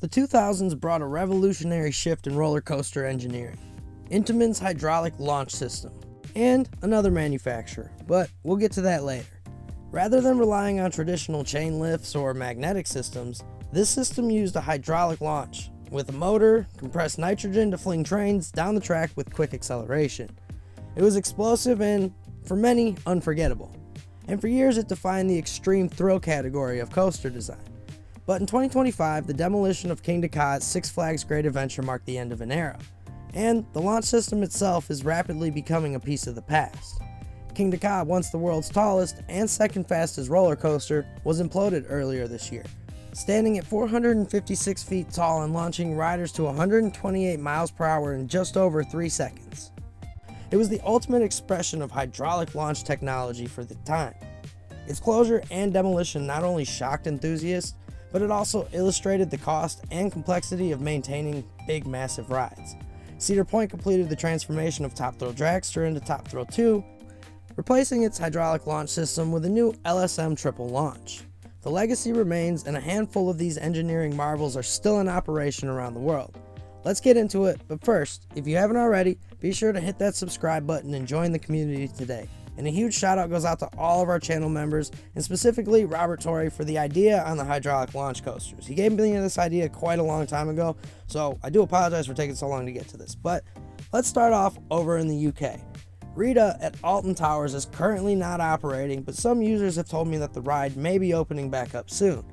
The 2000s brought a revolutionary shift in roller coaster engineering, Intamin's hydraulic launch system, and another manufacturer, but we'll get to that later. Rather than relying on traditional chain lifts or magnetic systems, this system used a hydraulic launch, with a motor, compressed nitrogen to fling trains down the track with quick acceleration. It was explosive and, for many, unforgettable. And for years it defined the extreme thrill category of coaster design. But in 2025, the demolition of Kingda Ka's Six Flags Great Adventure marked the end of an era, and the launch system itself is rapidly becoming a piece of the past. Kingda Ka, once the world's tallest and second fastest roller coaster, was imploded earlier this year, standing at 456 feet tall and launching riders to 128 miles per hour in just over 3 seconds. It was the ultimate expression of hydraulic launch technology for the time. Its closure and demolition not only shocked enthusiasts, but it also illustrated the cost and complexity of maintaining big, massive rides. Cedar Point completed the transformation of Top Thrill Dragster into Top Thrill 2, replacing its hydraulic launch system with a new LSM triple launch. The legacy remains, and a handful of these engineering marvels are still in operation around the world. Let's get into it, but first, if you haven't already, be sure to hit that subscribe button and join the community today. And a huge shout out goes out to all of our channel members, and specifically Robert Torrey for the idea on the hydraulic launch coasters. He gave me this idea quite a long time ago, so I do apologize for taking so long to get to this. But let's start off over in the UK. Rita at Alton Towers is currently not operating, but some users have told me that the ride may be opening back up soon.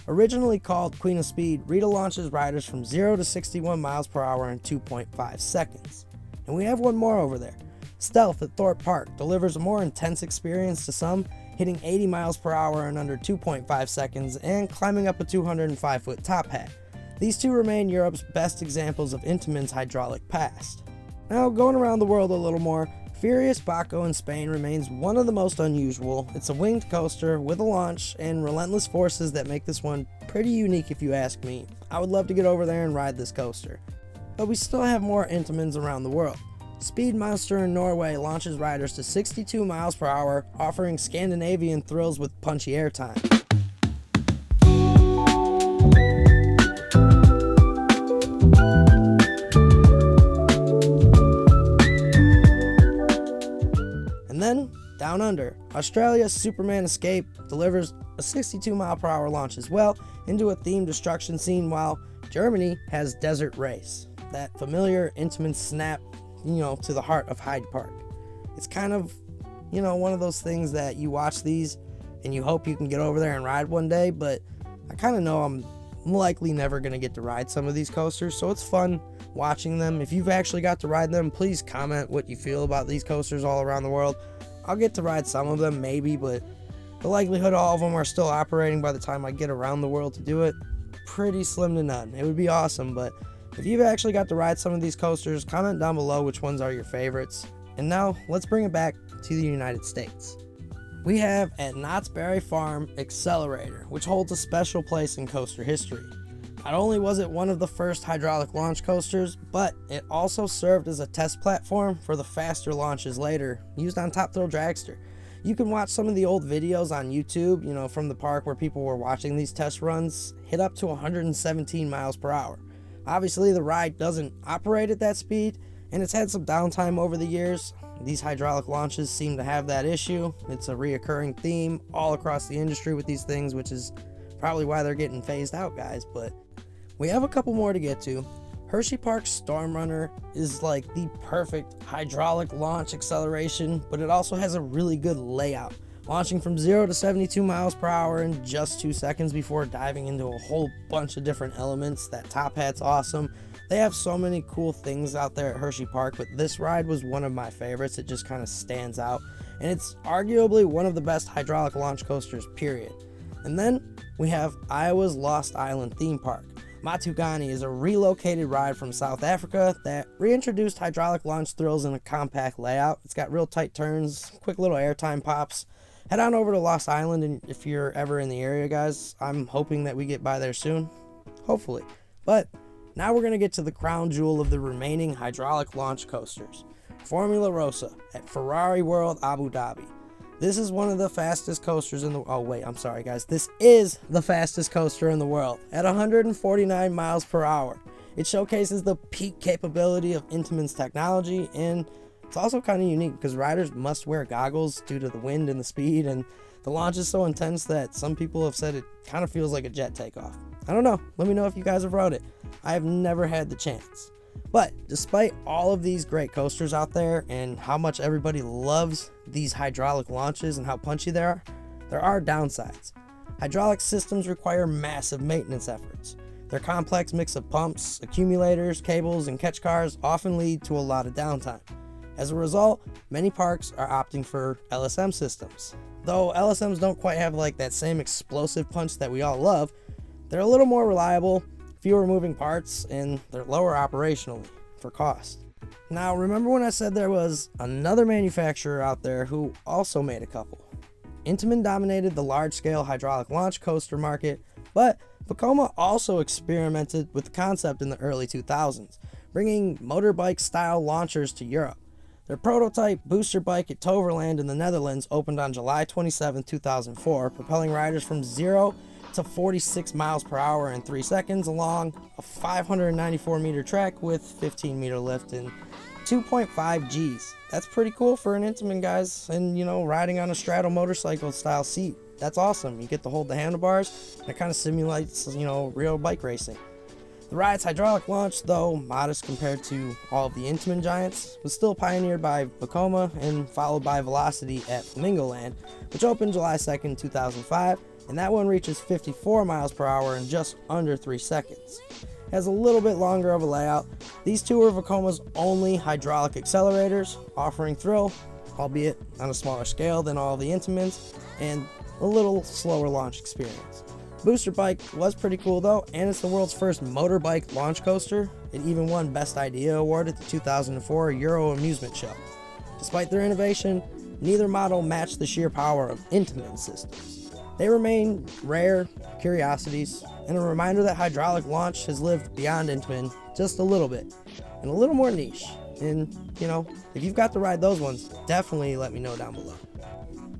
Originally called Queen of Speed, Rita launches riders from 0 to 61 miles per hour in 2.5 seconds. And we have one more over there. Stealth at Thorpe Park delivers a more intense experience to some, hitting 80 miles per hour in under 2.5 seconds and climbing up a 205-foot top hat. These two remain Europe's best examples of Intamin's hydraulic past. Now, going around the world a little more, Furious Baco in Spain remains one of the most unusual. It's a winged coaster with a launch and relentless forces that make this one pretty unique if you ask me. I would love to get over there and ride this coaster. But we still have more Intamins around the world. Speedmonster in Norway launches riders to 62 miles per hour, offering Scandinavian thrills with punchy airtime. And then, down under, Australia's Superman Escape delivers a 62 mile per hour launch as well into a themed destruction scene, while Germany has Desert Race, that familiar Intamin snap, to the heart of Hyde Park. It's kind of, one of those things that you watch these and you hope you can get over there and ride one day, but I kind of know I'm likely never going to get to ride some of these coasters, so it's fun watching them. If you've actually got to ride them, please comment what you feel about these coasters all around the world. I'll get to ride some of them maybe, but the likelihood all of them are still operating by the time I get around the world to do it, pretty slim to none. It would be awesome, but if you've actually got to ride some of these coasters, comment down below which ones are your favorites. And now, let's bring it back to the United States. We have at Knott's Berry Farm Accelerator, which holds a special place in coaster history. Not only was it one of the first hydraulic launch coasters, but it also served as a test platform for the faster launches later, used on Top Thrill Dragster. You can watch some of the old videos on YouTube, from the park where people were watching these test runs, hit up to 117 miles per hour. Obviously, the ride doesn't operate at that speed, and it's had some downtime over the years. These hydraulic launches seem to have that issue. It's a reoccurring theme all across the industry with these things, which is probably why they're getting phased out, guys. But we have a couple more to get to. HersheyPark's Storm Runner is like the perfect hydraulic launch acceleration, but it also has a really good layout, launching from 0 to 72 miles per hour in just 2 seconds before diving into a whole bunch of different elements. That top hat's awesome. They have so many cool things out there at Hershey Park, but this ride was one of my favorites. It just kind of stands out, and it's arguably one of the best hydraulic launch coasters, period. And then we have Iowa's Lost Island theme park. Matugani is a relocated ride from South Africa that reintroduced hydraulic launch thrills in a compact layout. It's got real tight turns, quick little airtime pops. Head on over to Lost Island, and if you're ever in the area, guys, I'm hoping that we get by there soon. Hopefully. But now we're going to get to the crown jewel of the remaining hydraulic launch coasters. Formula Rossa at Ferrari World Abu Dhabi. This is one of the fastest coasters in the... Oh, wait, I'm sorry, guys. This is the fastest coaster in the world at 149 miles per hour. It showcases the peak capability of Intamin's technology, and it's also kind of unique because riders must wear goggles due to the wind and the speed, and the launch is so intense that some people have said it kind of feels like a jet takeoff. I don't know. Let me know if you guys have rode it. I have never had the chance. But despite all of these great coasters out there and how much everybody loves these hydraulic launches and how punchy they are, there are downsides. Hydraulic systems require massive maintenance efforts. Their complex mix of pumps, accumulators, cables, and catch cars often lead to a lot of downtime. As a result, many parks are opting for LSM systems. Though LSMs don't quite have like that same explosive punch that we all love, they're a little more reliable, fewer moving parts, and they're lower operationally for cost. Now, remember when I said there was another manufacturer out there who also made a couple? Intamin dominated the large-scale hydraulic launch coaster market, but Vekoma also experimented with the concept in the early 2000s, bringing motorbike-style launchers to Europe. Their prototype booster bike at Toverland in the Netherlands opened on July 27, 2004, propelling riders from 0 to 46 miles per hour in 3 seconds along a 594 meter trek with 15 meter lift and 2.5 Gs. That's pretty cool for an Intamin, guys, and you know, riding on a straddle motorcycle style seat. That's awesome. You get to hold the handlebars, and it kind of simulates, you know, real bike racing. The ride's hydraulic launch, though modest compared to all of the Intamin giants, was still pioneered by Vekoma and followed by Velocity at Flamingo Land, which opened July 2nd, 2005, and that one reaches 54 miles per hour in just under 3 seconds. It has a little bit longer of a layout. These two are Vekoma's only hydraulic accelerators, offering thrill, albeit on a smaller scale than all of the Intamins, and a little slower launch experience. Booster Bike was pretty cool though, and it's the world's first motorbike launch coaster. It even won Best Idea award at the 2004 Euro Amusement Show. Despite their innovation, neither model matched the sheer power of Intamin systems. They remain rare curiosities and a reminder that hydraulic launch has lived beyond Intamin just a little bit and a little more niche. And you know, if you've got to ride those ones, definitely let me know down below.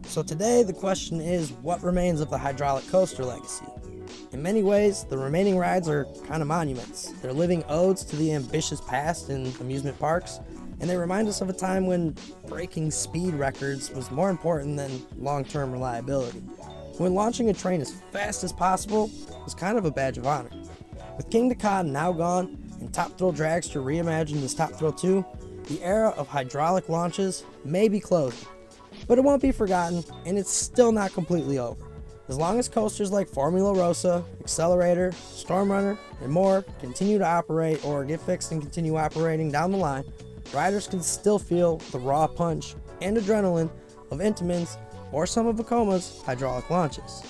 So today the question is, what remains of the hydraulic coaster legacy? In many ways, the remaining rides are kind of monuments. They're living odes to the ambitious past in amusement parks, and they remind us of a time when breaking speed records was more important than long-term reliability. When launching a train as fast as possible was kind of a badge of honor. With King Dakar now gone and Top Thrill Dragster reimagined as Top Thrill 2, the era of hydraulic launches may be closing. But it won't be forgotten, and it's still not completely over. As long as coasters like Formula Rossa, Accelerator, Storm Runner, and more continue to operate or get fixed and continue operating down the line, riders can still feel the raw punch and adrenaline of Intamin's or some of Vekoma's hydraulic launches.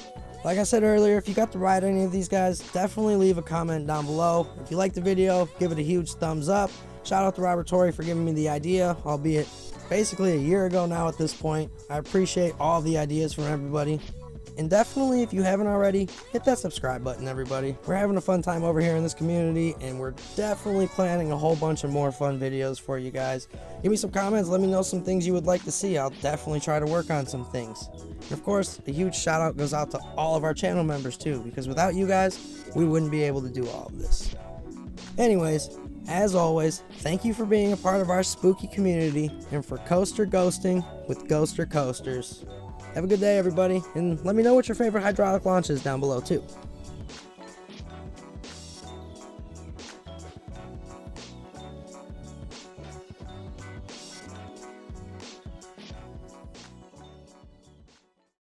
Like I said earlier, if you got to ride any of these guys, definitely leave a comment down below. If you liked the video, give it a huge thumbs up. Shout out to Robert Torrey for giving me the idea, albeit basically a year ago now at this point. I appreciate all the ideas from everybody. And definitely, if you haven't already, hit that subscribe button, everybody. We're having a fun time over here in this community, and we're definitely planning a whole bunch of more fun videos for you guys. Give me some comments, let me know some things you would like to see. I'll definitely try to work on some things. And of course, a huge shout out goes out to all of our channel members too, because without you guys, we wouldn't be able to do all of this. Anyways, as always, thank you for being a part of our spooky community and for coaster ghosting with Ghoster Coasters. Have a good day, everybody, and let me know what your favorite hydraulic launch is down below too.